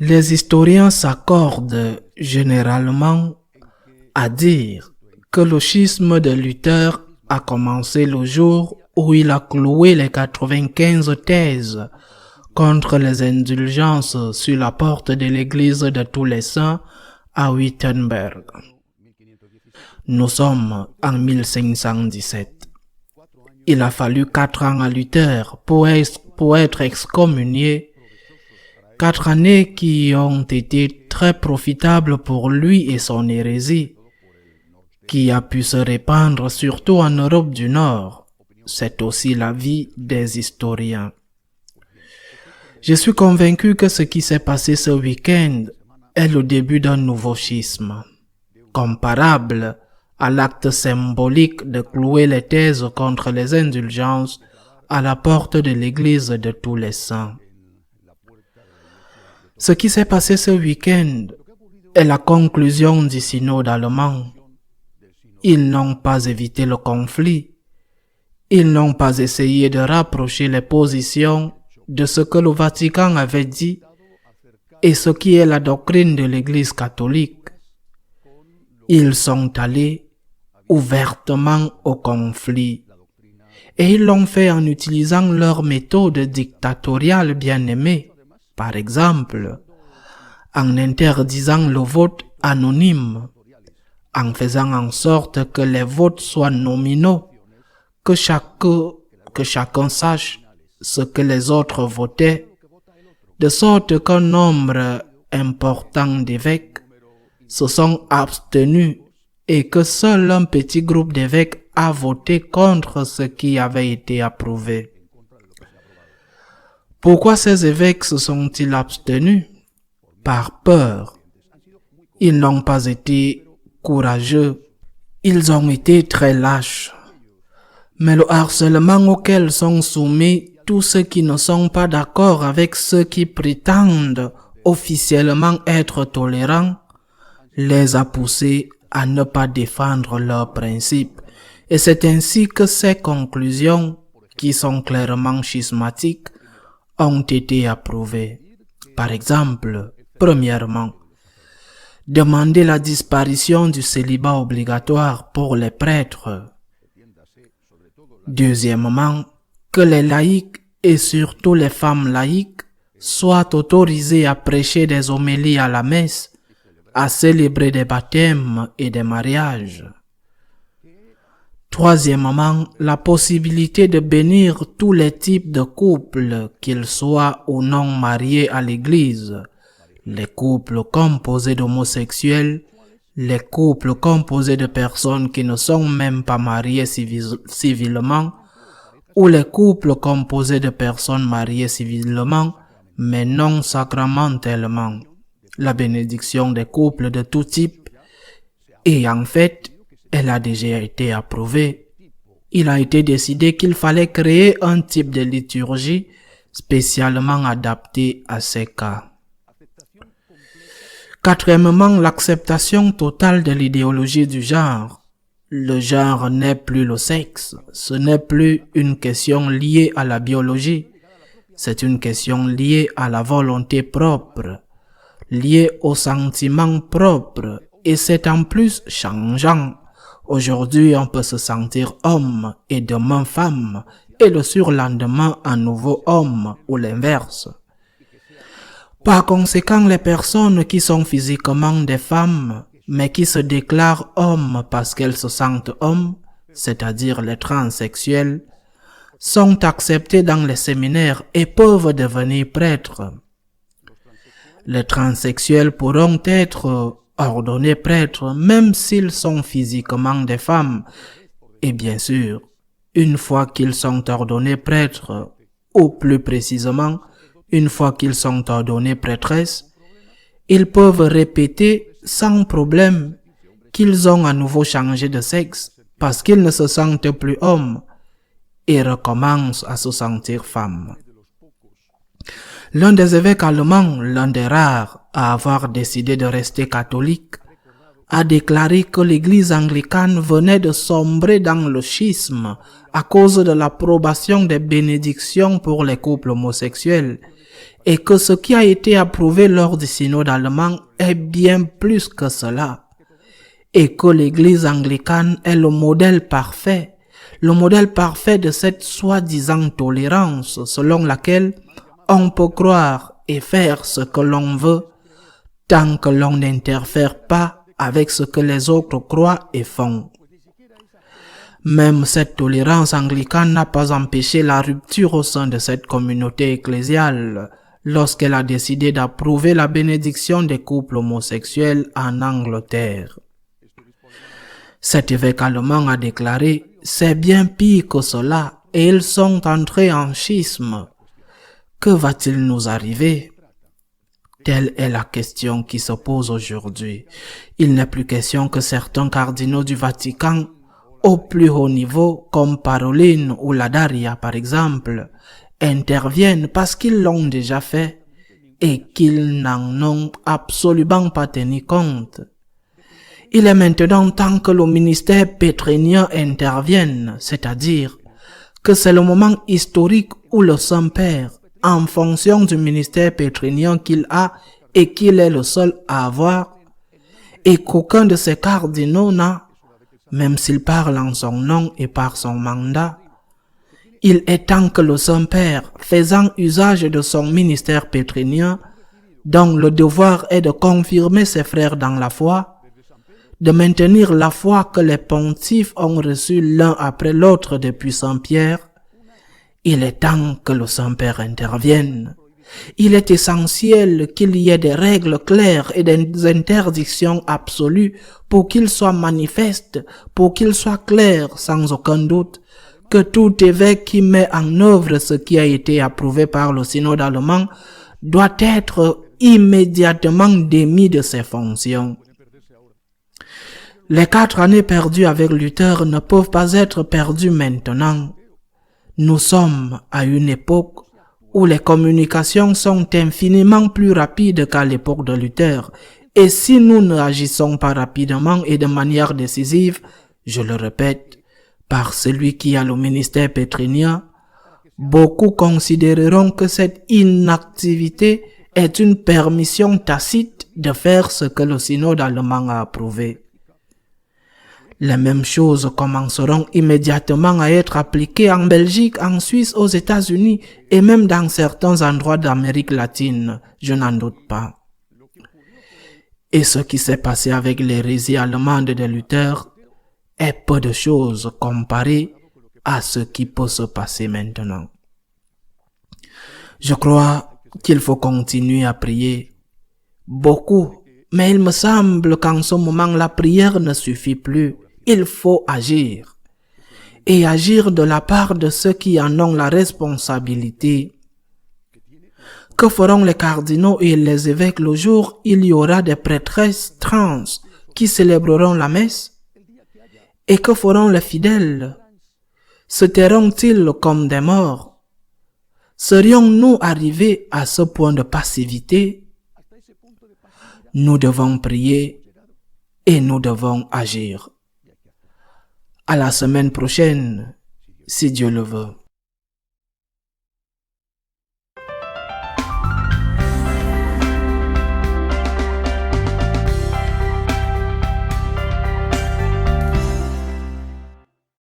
Les historiens s'accordent généralement à dire que le schisme de Luther a commencé le jour où il a cloué les 95 thèses contre les indulgences sur la porte de l'église de tous les saints à Wittenberg. Nous sommes en 1517. Il a fallu 4 ans à Luther pour être excommunié, 4 années qui ont été très profitables pour lui et son hérésie, qui a pu se répandre surtout en Europe du Nord. C'est aussi l'avis des historiens. Je suis convaincu que ce qui s'est passé ce week-end est le début d'un nouveau schisme, comparable à l'acte symbolique de clouer les thèses contre les indulgences à la porte de l'église de tous les saints. Ce qui s'est passé ce week-end est la conclusion du synode allemand. Ils n'ont pas évité le conflit. Ils n'ont pas essayé de rapprocher les positions de ce que le Vatican avait dit et ce qui est la doctrine de l'Église catholique. Ils sont allés ouvertement au conflit et ils l'ont fait en utilisant leur méthode dictatoriale bien aimée, par exemple, en interdisant le vote anonyme, en faisant en sorte que les votes soient nominaux, que chacun sache ce que les autres votaient, de sorte qu'un nombre important d'évêques se sont abstenus et que seul un petit groupe d'évêques a voté contre ce qui avait été approuvé. Pourquoi ces évêques se sont-ils abstenus? Par peur. Ils n'ont pas été courageux, ils ont été très lâches. Mais le harcèlement auquel sont soumis tous ceux qui ne sont pas d'accord avec ceux qui prétendent officiellement être tolérants les a poussés à ne pas défendre leurs principes. Et c'est ainsi que ces conclusions, qui sont clairement schismatiques, ont été approuvées. Par exemple, premièrement, demander la disparition du célibat obligatoire pour les prêtres. Deuxièmement, que les laïcs et surtout les femmes laïques soient autorisés à prêcher des homélies à la messe, à célébrer des baptêmes et des mariages. Troisièmement, la possibilité de bénir tous les types de couples, qu'ils soient ou non mariés à l'Église, les couples composés d'homosexuels, les couples composés de personnes qui ne sont même pas mariées civilement, ou les couples composés de personnes mariées civilement, mais non sacramentellement. La bénédiction des couples de tout type, et en fait, elle a déjà été approuvée. Il a été décidé qu'il fallait créer un type de liturgie spécialement adapté à ces cas. Quatrièmement, l'acceptation totale de l'idéologie du genre. Le genre n'est plus le sexe, ce n'est plus une question liée à la biologie, c'est une question liée à la volonté propre, liée aux sentiments propres, et c'est en plus changeant. Aujourd'hui, on peut se sentir homme et demain femme, et le surlendemain un nouveau homme, ou l'inverse. Par conséquent, les personnes qui sont physiquement des femmes, mais qui se déclarent hommes parce qu'elles se sentent hommes, c'est-à-dire les transsexuels, sont acceptées dans les séminaires et peuvent devenir prêtres. Les transsexuels pourront être ordonnés prêtres même s'ils sont physiquement des femmes. Et bien sûr, une fois qu'ils sont ordonnés prêtres, ou plus précisément, une fois qu'ils sont ordonnés prêtresses, ils peuvent répéter sans problème qu'ils ont à nouveau changé de sexe parce qu'ils ne se sentent plus hommes et recommencent à se sentir femmes. L'un des évêques allemands, l'un des rares à avoir décidé de rester catholique, a déclaré que l'église anglicane venait de sombrer dans le schisme à cause de l'approbation des bénédictions pour les couples homosexuels et que ce qui a été approuvé lors du synode allemand est bien plus que cela, et que l'Église anglicane est le modèle parfait de cette soi-disant tolérance selon laquelle on peut croire et faire ce que l'on veut tant que l'on n'interfère pas avec ce que les autres croient et font. Même cette tolérance anglicane n'a pas empêché la rupture au sein de cette communauté ecclésiale lorsqu'elle a décidé d'approuver la bénédiction des couples homosexuels en Angleterre. Cet évêque allemand a déclaré « C'est bien pire que cela et ils sont entrés en schisme. Que va-t-il nous arriver ?» Telle est la question qui se pose aujourd'hui. Il n'est plus question que certains cardinaux du Vatican, au plus haut niveau, comme Parolin ou Ladaria par exemple, interviennent parce qu'ils l'ont déjà fait et qu'ils n'en ont absolument pas tenu compte. Il est maintenant temps que le ministère pétrinien intervienne, c'est-à-dire que c'est le moment historique où le Saint-Père, en fonction du ministère pétrinien qu'il a et qu'il est le seul à avoir, et qu'aucun de ses cardinaux n'a, même s'il parle en son nom et par son mandat, il est temps que le Saint-Père, faisant usage de son ministère pétrinien, dont le devoir est de confirmer ses frères dans la foi, de maintenir la foi que les pontifes ont reçue l'un après l'autre depuis Saint-Pierre, il est temps que le Saint-Père intervienne. Il est essentiel qu'il y ait des règles claires et des interdictions absolues pour qu'il soit manifeste, pour qu'il soit clair sans aucun doute que tout évêque qui met en œuvre ce qui a été approuvé par le synode allemand doit être immédiatement démis de ses fonctions. Les 4 années perdues avec Luther ne peuvent pas être perdues maintenant. Nous sommes à une époque où les communications sont infiniment plus rapides qu'à l'époque de Luther. Et si nous ne agissons pas rapidement et de manière décisive, je le répète, par celui qui a le ministère pétrinien, beaucoup considéreront que cette inactivité est une permission tacite de faire ce que le synode allemand a approuvé. Les mêmes choses commenceront immédiatement à être appliquées en Belgique, en Suisse, aux États-Unis et même dans certains endroits d'Amérique latine, je n'en doute pas. Et ce qui s'est passé avec l'hérésie allemande de Luther est peu de choses comparé à ce qui peut se passer maintenant. Je crois qu'il faut continuer à prier beaucoup, mais il me semble qu'en ce moment la prière ne suffit plus. Il faut agir, et agir de la part de ceux qui en ont la responsabilité. Que feront les cardinaux et les évêques le jour où il y aura des prêtresses trans qui célébreront la messe? Et que feront les fidèles? Se tairont-ils comme des morts? Serions-nous arrivés à ce point de passivité? Nous devons prier et nous devons agir. À la semaine prochaine, si Dieu le veut.